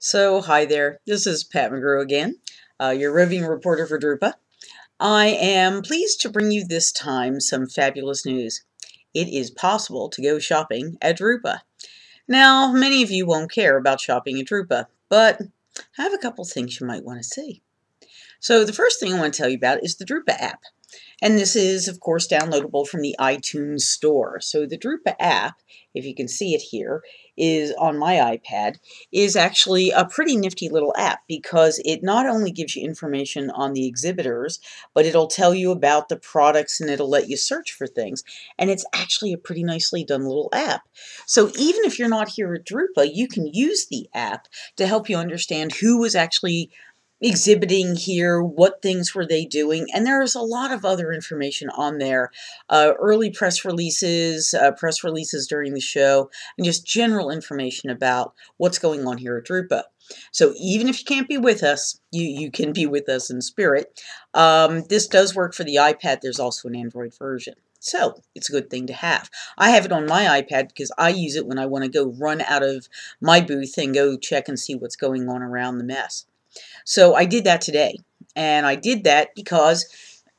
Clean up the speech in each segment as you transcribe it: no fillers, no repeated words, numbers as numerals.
Hi there. This is Pat McGrew again, your roving reporter for Drupa. I am pleased to bring you this time some fabulous news. It is possible to go shopping at Drupa. Now, many of you won't care about shopping at Drupa, but I have a couple things you might want to see. So the first thing I want to tell you about is the Drupa app. And this is, of course, downloadable from the iTunes Store. So the Drupa app, if you can see it here, is on my iPad, is actually a pretty nifty little app because it not only gives you information on the exhibitors, but it'll tell you about the products and it'll let you search for things. And it's actually a pretty nicely done little app. So even if you're not here at Drupa, you can use the app to help you understand who was actually exhibiting here, what things were they doing, and there's a lot of other information on there. Early press releases during the show, and just general information about what's going on here at Drupa. So even if you can't be with us, you can be with us in spirit. This does work for the iPad. There's also an Android version. So it's a good thing to have. I have it on my iPad because I use it when I want to go run out of my booth and go check and see what's going on around the mess. So I did that today, and I did that because,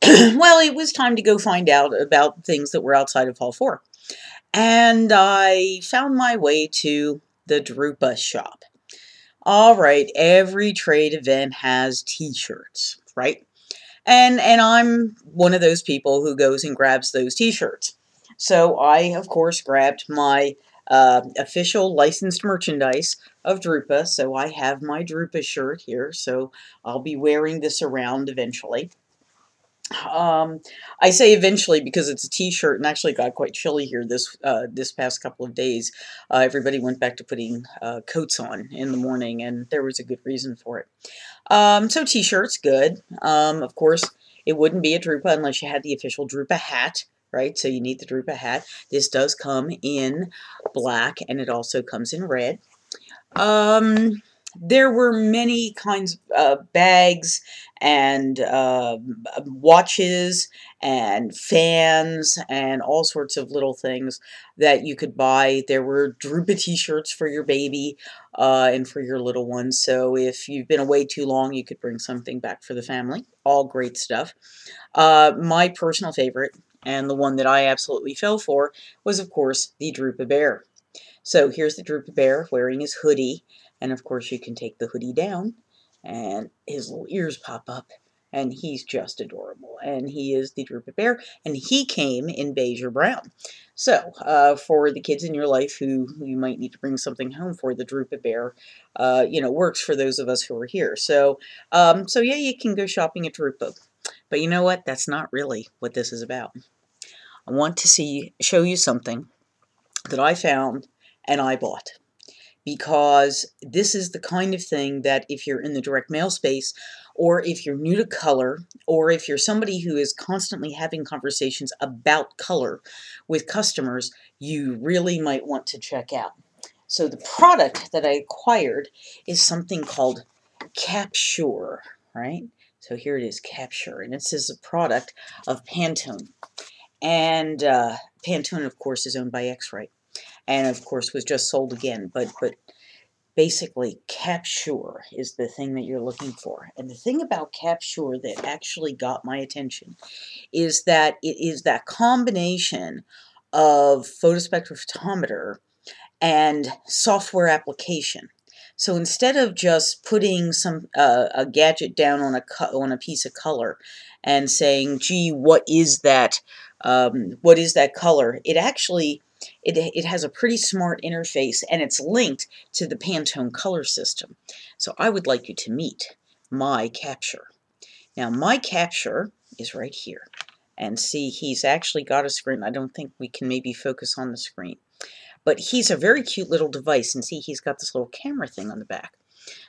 well, it was time to go find out about things that were outside of Hall 4. And I found my way to the Drupa shop. All right, every trade event has t-shirts, right? And I'm one of those people who goes and grabs those t-shirts. So I, of course, grabbed my official licensed merchandise of Drupa. So I have my Drupa shirt here. So I'll be wearing this around eventually. I say eventually because it's a t-shirt and actually got quite chilly here this past couple of days. Everybody went back to putting coats on in the morning, and there was a good reason for it. So t-shirts, good. Of course, it wouldn't be a Drupa unless you had the official Drupa hat, right? So you need the Drupa hat. This does come in black, and it also comes in red. There were many kinds of bags and watches and fans and all sorts of little things that you could buy. There were Drupa t-shirts for your baby and for your little ones. So if you've been away too long, you could bring something back for the family. All great stuff. My personal favorite, and the one that I absolutely fell for, was, of course, the Drupa bear. So here's the Drupa bear wearing his hoodie. And of course you can take the hoodie down and his little ears pop up and he's just adorable. And he is the Drupa bear and he came in beige or brown. So for the kids in your life who you might need to bring something home for, the Drupa bear, works for those of us who are here. So yeah, you can go shopping at Drupa. But you know what? That's not really what this is about. I want to show you something that I found and I bought, because this is the kind of thing that if you're in the direct mail space, or if you're new to color, or if you're somebody who is constantly having conversations about color with customers, you really might want to check out. So the product that I acquired is something called Capsure, right? So here it is, Capsure, and this is a product of Pantone. And Pantone, of course, is owned by X-Rite. And of course was just sold again, but basically Capsure is the thing that you're looking for. And the thing about Capsure that actually got my attention is that it is that combination of photospectrophotometer and software application. So instead of just putting a gadget down on a piece of color and saying, gee, what is that color, it actually it has a pretty smart interface, and it's linked to the Pantone color system. So I would like you to meet my Capsure. Now my Capsure is right here. And see, he's actually got a screen. I don't think we can maybe focus on the screen. But he's a very cute little device, and see, he's got this little camera thing on the back.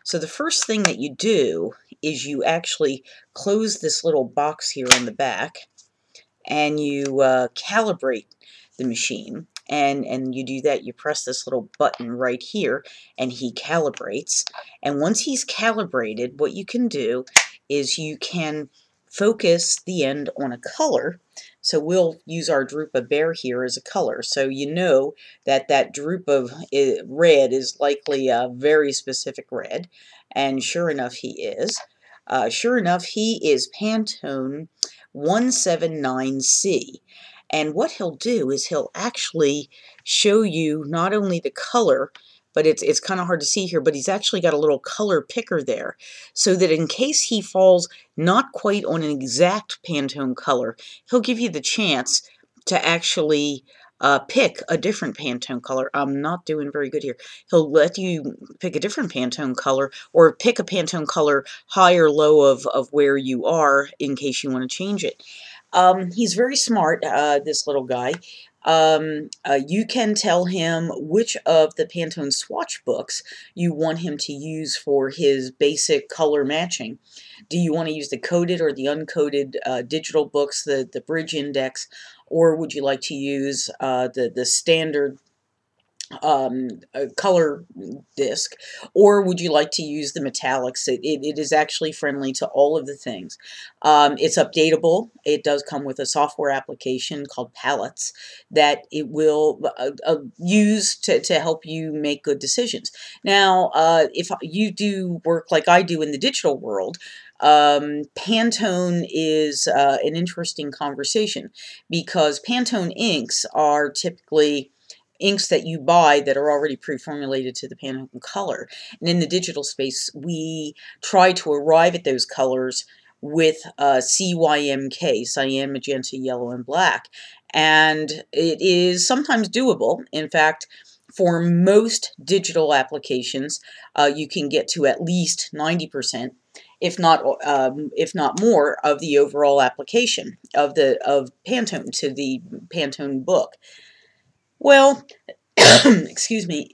So the first thing that you do is you actually close this little box here on the back, and you calibrate the machine. And you do that, you press this little button right here, and he calibrates. And once he's calibrated, what you can do is you can focus the end on a color So we'll use our Drupa bear here as a color. So you know that that Drupa red is likely a very specific red. And sure enough, he is. Sure enough, he is Pantone 179C. And what he'll do is he'll actually show you not only the color, but it's kind of hard to see here, but he's actually got a little color picker there, so that in case he falls not quite on an exact Pantone color, he'll give you the chance to actually pick a different Pantone color. I'm not doing very good here. He'll let you pick a different Pantone color, or pick a Pantone color high or low of where you are in case you want to change it. He's very smart, this little guy. You can tell him which of the Pantone swatch books you want him to use for his basic color matching. Do you want to use the coded or the uncoded digital books, the bridge index, or would you like to use the standard color disc, or would you like to use the metallics? It is actually friendly to all of the things. It's updatable. It does come with a software application called Palettes that it will use to help you make good decisions. Now, if you do work like I do in the digital world, Pantone is an interesting conversation, because Pantone inks are typically inks that you buy that are already pre-formulated to the Pantone color. And in the digital space, we try to arrive at those colors with CYMK, cyan, magenta, yellow, and black. And it is sometimes doable. In fact, for most digital applications, you can get to at least 90%. If not more, of the overall application of Pantone to the Pantone book. Well, excuse me,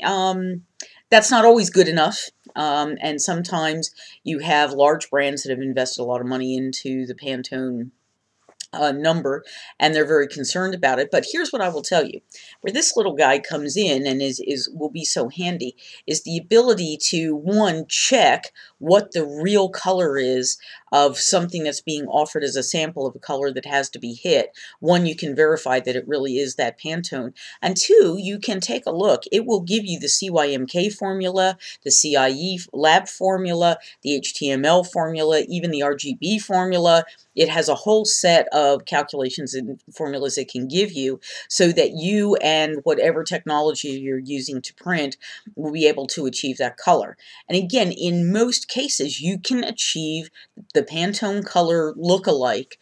that's not always good enough. And sometimes you have large brands that have invested a lot of money into the Pantone number, and they're very concerned about it. But here's what I will tell you: where this little guy comes in and will be so handy is the ability to, one, check what the real color is of something that's being offered as a sample of a color that has to be hit. One, you can verify that it really is that Pantone, and two, you can take a look. It will give you the CYMK formula, the CIE lab formula, the HTML formula, even the RGB formula. It has a whole set of calculations and formulas it can give you, so that you and whatever technology you're using to print will be able to achieve that color. And again, in most cases, you can achieve the Pantone color look-alike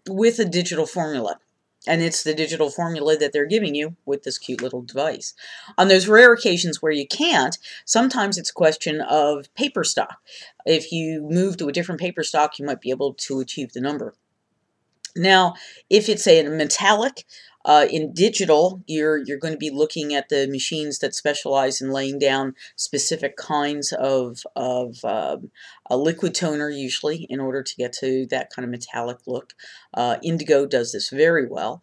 with a digital formula. And it's the digital formula that they're giving you with this cute little device. On those rare occasions where you can't, sometimes it's a question of paper stock. If you move to a different paper stock, you might be able to achieve the number. Now, if it's a metallic, in digital, you're going to be looking at the machines that specialize in laying down specific kinds of a liquid toner, usually, in order to get to that kind of metallic look. Indigo does this very well.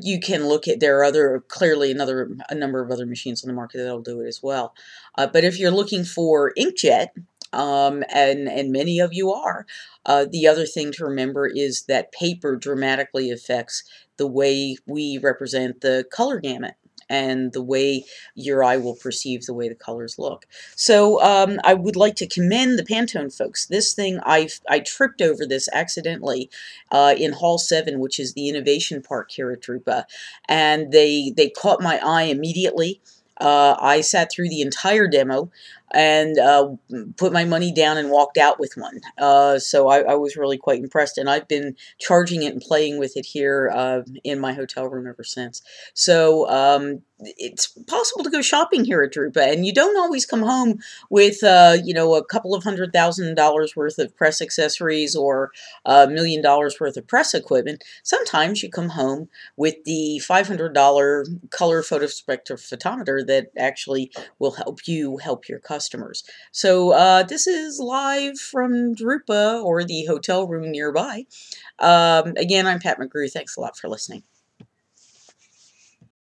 You can look at, there are clearly a number of other machines on the market that'll do it as well. But if you're looking for inkjet, and many of you are, the other thing to remember is that paper dramatically affects the way we represent the color gamut and the way your eye will perceive the way the colors look. So I would like to commend the Pantone folks. This thing, I tripped over this accidentally in Hall 7, which is the innovation park here at Drupa, and they caught my eye immediately. I sat through the entire demo and put my money down and walked out with one. So I was really quite impressed, and I've been charging it and playing with it here in my hotel room ever since. So it's possible to go shopping here at Drupa, and you don't always come home with you know, a couple of $100,000 worth of press accessories or $1 million worth of press equipment. Sometimes you come home with the $500 color photospectrophotometer that actually will help you help your customers. So this is live from Drupa, or the hotel room nearby. Again, I'm Pat McGrew. Thanks a lot for listening.